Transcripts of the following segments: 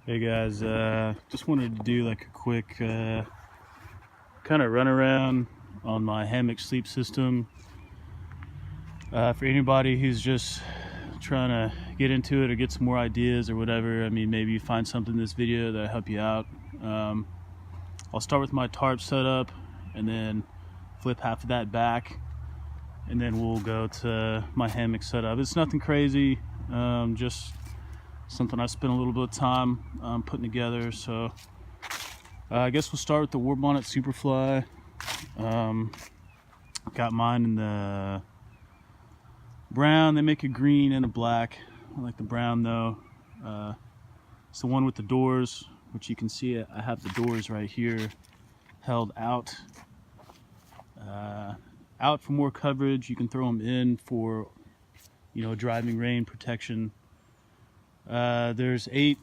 Hey guys, just wanted to do like a quick kind of run around on my hammock sleep system. For anybody who's just trying to get into it or get some more ideas or whatever, I mean, maybe you find something in this video that'll help you out. I'll start with my tarp setup and then flip half of that back, and then we'll go to my hammock setup. It's nothing crazy, just something I spent a little bit of time putting together. So I guess we'll start with the War Bonnet Superfly. Got mine in the brown. They make a green and a black. I like the brown though. It's the one with the doors, which you can see I have the doors right here held out. Out for more coverage. You can throw them in for, driving rain protection. There's eight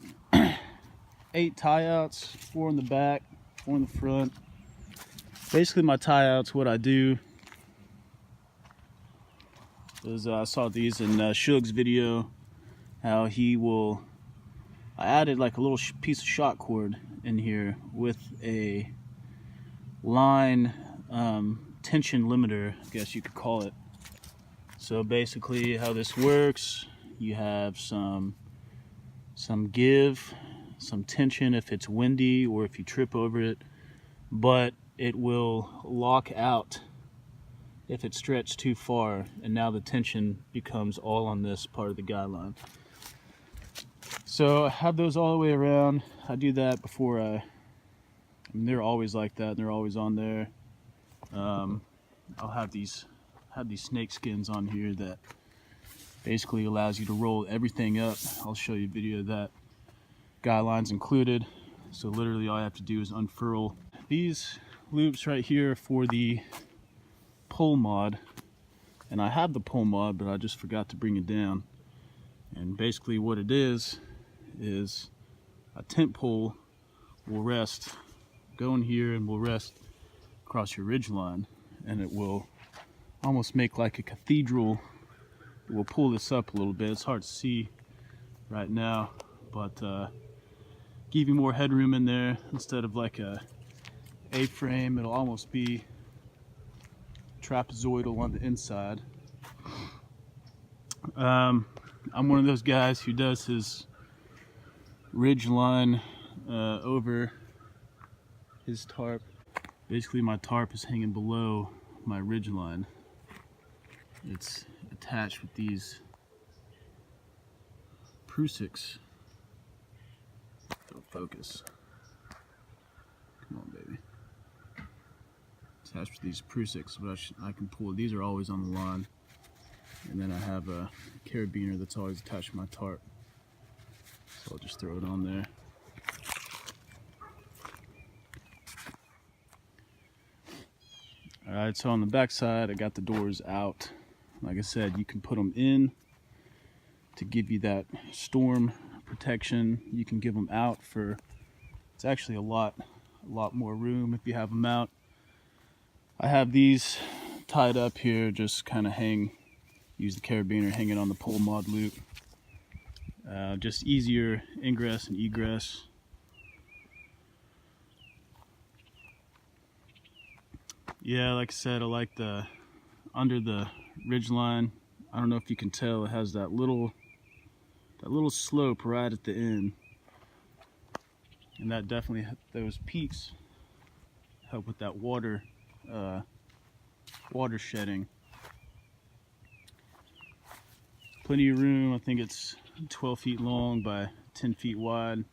tie outs, 4 in the back, 4 in the front. Basically my tie outs, what I do is I saw these in Shug's video, how I added like a little piece of shot cord in here with a line tension limiter, I guess you could call it. So basically how this works, you have some give, some tension if it's windy or if you trip over it, but it will lock out if it's stretched too far, and now the tension becomes all on this part of the guide line. So I have those all the way around. I do that before I mean, they're always like that, and they're always on there. I'll have these snake skins on here that basically allows you to roll everything up. I'll show you a video of that. Guide lines included. So literally all I have to do is unfurl these loops right here for the pole mod. And I have the pole mod, but I just forgot to bring it down. And basically what it is a tent pole will go in here and will rest across your ridge line, and it will almost make like a cathedral. We'll pull this up a little bit. It's hard to see right now, but give you more headroom in there. Instead of like a A-frame, it'll almost be trapezoidal on the inside. I'm one of those guys who does his ridge line over his tarp. Basically my tarp is hanging below my ridge line. It's attached with these Prusiks. Don't focus. Come on, baby. Attached with these Prusiks, but I can pull. These are always on the line. And then I have a carabiner that's always attached to my tarp. So I'll just throw it on there. Alright, so on the back side, I got the doors out. Like I said, you can put them in to give you that storm protection. You can give them out for, it's actually a lot more room if you have them out. I have these tied up here, just kind of use the carabiner hanging on the pole mod loop. Just easier ingress and egress. Yeah, like I said, I like the under the ridge line. I don't know if you can tell, it has that little slope right at the end, and that definitely, those peaks help with that water shedding. Plenty of room. I think it's 12 feet long by 10 feet wide.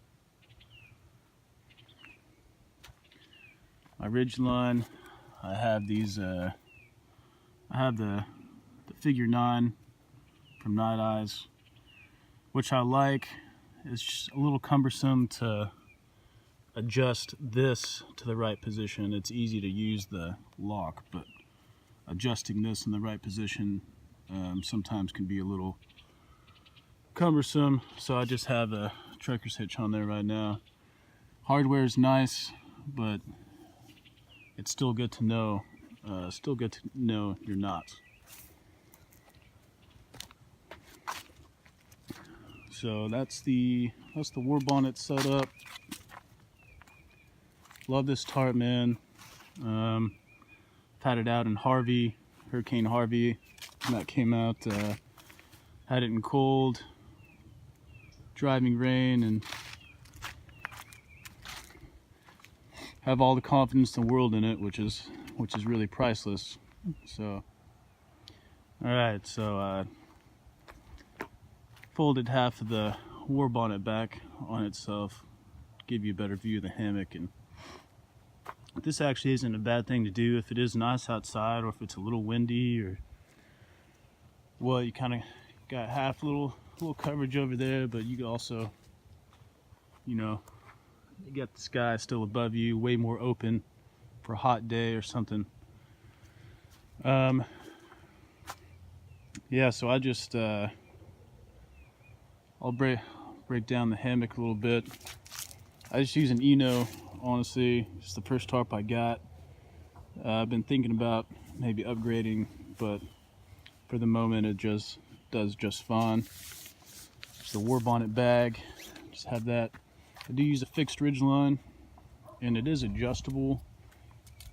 My ridge line, I have these, I have the figure 9 from Night Eyes, which I like. It's just a little cumbersome to adjust this to the right position. It's easy to use the lock, but adjusting this in the right position sometimes can be a little cumbersome. So I just have a trekker's hitch on there right now. Hardware is nice, but it's still good to know. Your knots. So that's the war bonnet set up. Love this tarp, man. Had it out in Hurricane Harvey, and that came out. Had it in cold, driving rain, and have all the confidence in the world in it, which is really priceless. So, all right, so folded half of the war bonnet back on itself, give you a better view of the hammock. And this actually isn't a bad thing to do if it is nice outside, or if it's a little windy, or well, you kind of got half little coverage over there, but you can also, you know, you got the sky still above you, way more open for a hot day or something. Yeah, so I just I'll break down the hammock a little bit. I just use an Eno, honestly. It's the first tarp I got. I've been thinking about maybe upgrading, but for the moment it just does just fine. It's the war bonnet bag. Just have that. I do use a fixed ridge line, and it is adjustable,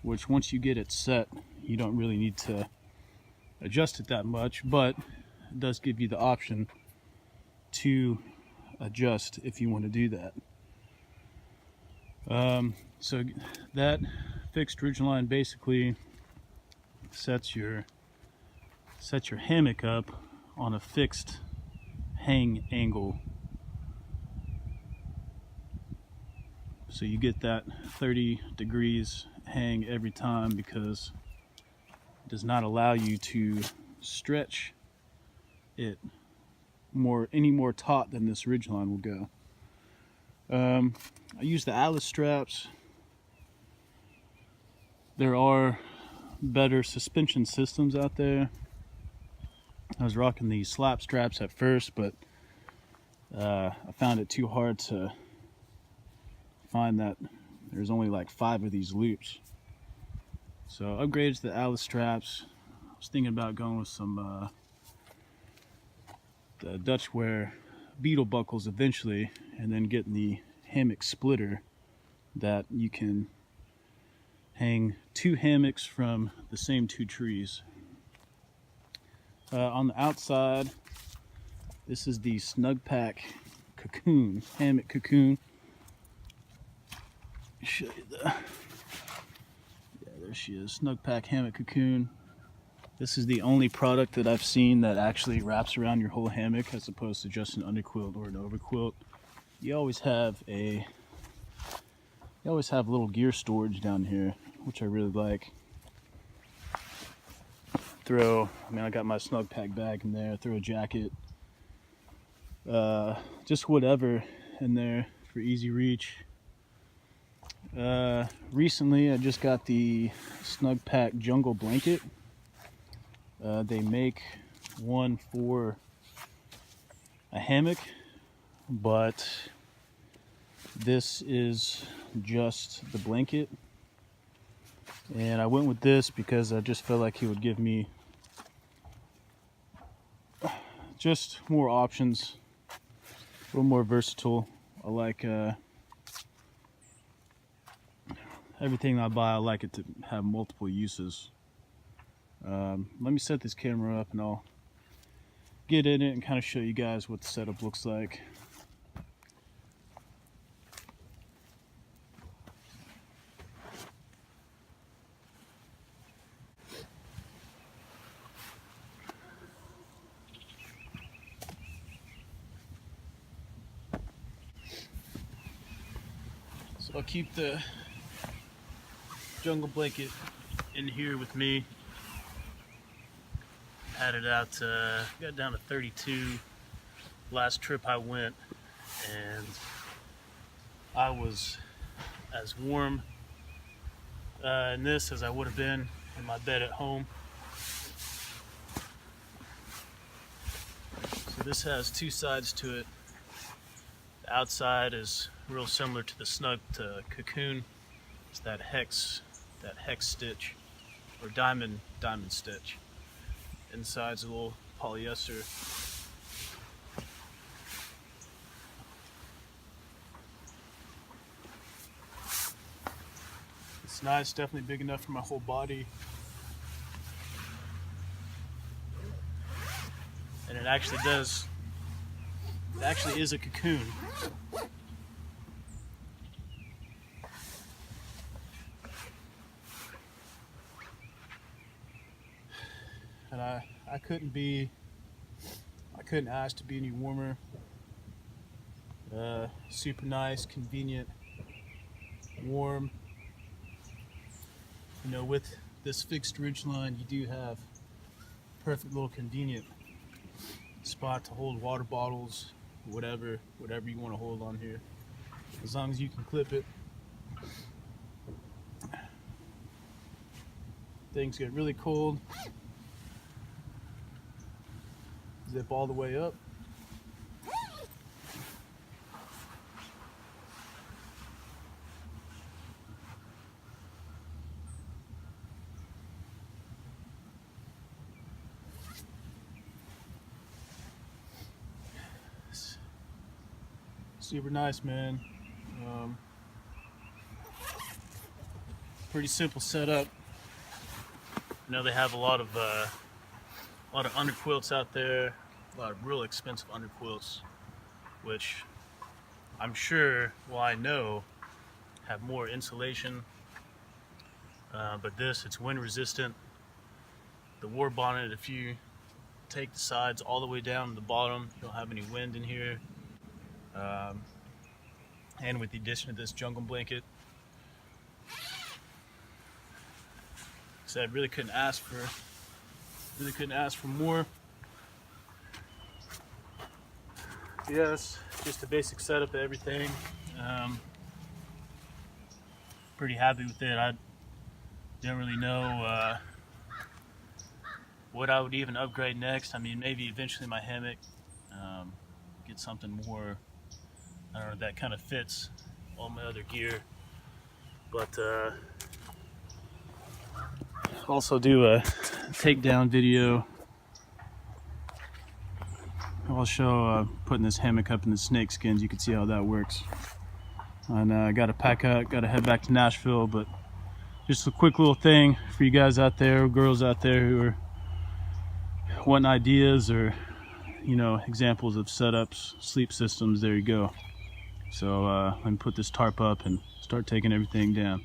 which once you get it set, you don't really need to adjust it that much, but it does give you the option to adjust if you want to do that. So that fixed ridge line basically sets your hammock up on a fixed hang angle. So you get that 30 degrees hang every time, because it does not allow you to stretch it any more taut than this ridge line will go. I use the Alice straps. There are better suspension systems out there. I was rocking these slap straps at first, but I found it too hard to find that there's only like 5 of these loops. So I upgraded to the Alice straps. I was thinking about going with some the Dutch wear beetle buckles eventually, and then getting the hammock splitter that you can hang 2 hammocks from the same 2 trees. On the outside, this is the Snug Pack cocoon, hammock cocoon. Show you yeah, there she is, Snug Pack hammock cocoon. This is the only product that I've seen that actually wraps around your whole hammock, as opposed to just an underquilt or an overquilt. You always have a little gear storage down here, which I really like. I got my Snug Pack bag in there, throw a jacket, just whatever in there for easy reach. Recently I just got the Snug Pack jungle blanket. They make one for a hammock, but this is just the blanket, and I went with this because I just felt like it would give me just more options, a little more versatile. I like everything I buy, I like it to have multiple uses. Let me set this camera up and I'll get in it and kind of show you guys what the setup looks like. So I'll keep the jungle blanket in here with me. Had it out, got down to 32 last trip I went, and I was as warm in this as I would have been in my bed at home. So this has 2 sides to it. The outside is real similar to the Snug cocoon. It's that hex stitch, or diamond stitch. Inside's a little polyester. nice, definitely big enough for my whole body. And it actually is a cocoon. And I couldn't ask to be any warmer. Super nice, convenient, warm. You know, with this fixed ridge line, you do have perfect little convenient spot to hold water bottles, whatever you want to hold on here, as long as you can clip it. Things get really cold, zip all the way up. Super nice, man. Pretty simple setup. You know, they have a lot of underquilts out there, a lot of real expensive underquilts, which I'm sure, well, I know, have more insulation. But it's wind resistant. The war bonnet, if you take the sides all the way down to the bottom, you don't have any wind in here. And with the addition of this jungle blanket, so I really couldn't ask for more. Yes, just a basic setup of everything. Pretty happy with it. I don't really know what I would even upgrade next. I mean, maybe eventually my hammock, get something more, I don't know, that kind of fits all my other gear. But also do a takedown video. I'll show putting this hammock up in the snake skins. You can see how that works. And I got to pack up, got to head back to Nashville. But just a quick little thing for you guys out there, girls out there who are wanting ideas or, you know, examples of setups, sleep systems. There you go. So let me put this tarp up and start taking everything down.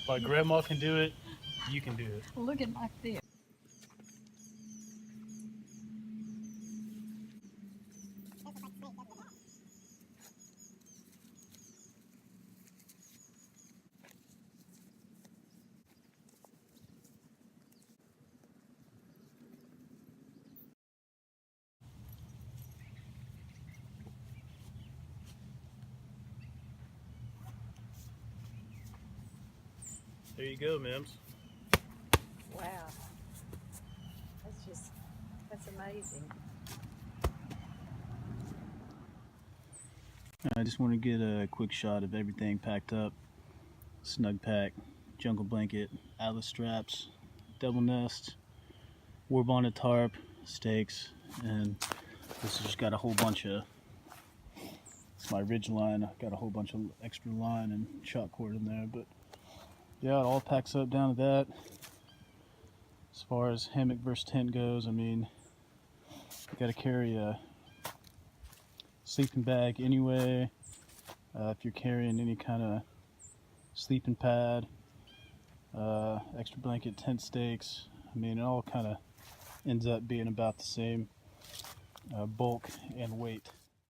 My grandma can do it, you can do it. Looking like this. There you go, Mims. Wow. That's amazing. I just want to get a quick shot of everything packed up. Snug pack, jungle blanket, atlas straps, double nest, war bonnet tarp, stakes, and this has just got a whole bunch of, it's my ridge line. I got a whole bunch of extra line and shot cord in there, but yeah, it all packs up down to that. As far as hammock versus tent goes, I mean, you got to carry a sleeping bag anyway. If you're carrying any kind of sleeping pad, extra blanket, tent stakes, I mean, it all kind of ends up being about the same bulk and weight.